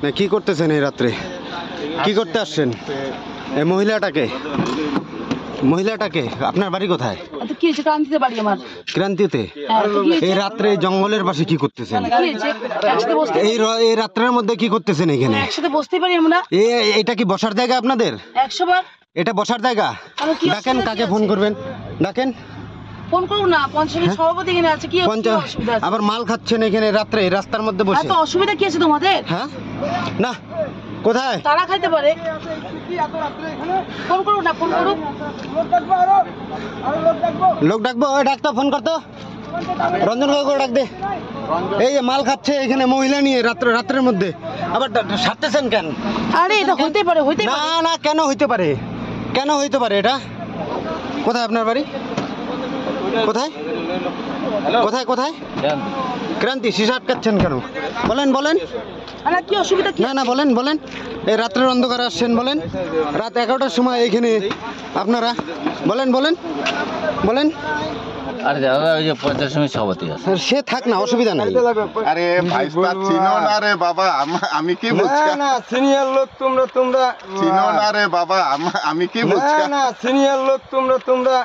না কি করতেছেন এই রাত্রে? কি করতে আসছেন? এই মহিলাটাকে আপনার বাড়ি কোথায়? কি হয়েছে? ক্রান্তিতে বাড়ি আমার। ক্রান্তিতে? এই রাত্রে জঙ্গলের পাশে কি করতেছেন? এই রাত্রের মধ্যে কি করতেছেন এখানে? একসাথে বসতে পারি আমরা? এটা কি বসার জায়গা আপনাদের? 100 বার। এটা বসার জায়গা? ডাকেন, কাকে ফোন করবেন? ডাকেন। ফোন করুন না, পঞ্চায়েত সভাপতি এখানে আছে। কি অসুবিধা আছে? আবার মাল খাচ্ছেন এখানে রাত্রে রাস্তার মধ্যে বসে? এত অসুবিধা কি আছে তোমাদের? হ্যাঁ না, কোথায় তারা খাইতে পারে? ফোন করুন না, ফোন করুন। লোক ডাকবো? ওই ডাকতো, ফোন করতো। রঞ্জন কাকু ডাক দে। এই যে মাল খাচ্ছে এখানে মহিলা নিয়ে রাত্রের মধ্যে, আবার সারতেছেন কেন? আরে এটা হইতে পারে, হইতে না পারে। না, কেন হইতে পারে? কেন হইতে পারে এটা? কোথায় আপনার বাড়ি? কোথায় কোথায় কোথায়? ক্রান্তি। শিশা আটকাচ্ছেন কেন? বলেন বলেন। আরে কি অসুবিধা কি? না না, বলেন বলেন। এই রাত্রের অন্ধকারে আসছেন, বলেন। রাত 11টার সময় এখানে আপনারা বলেন বলেন বলেন। আরে দাদা, ওই যে পঞ্চায়েত সমিতি সভাপতি আছে। সে থাক না, অসুবিধা নাই। আরে ভাইস্তা চিনো না রে বাবা, আমি কি বলছি? না সিনিয়র লোক তোমরা চিনো না রে বাবা, আমি কি বলছি? না সিনিয়র লোক তোমরা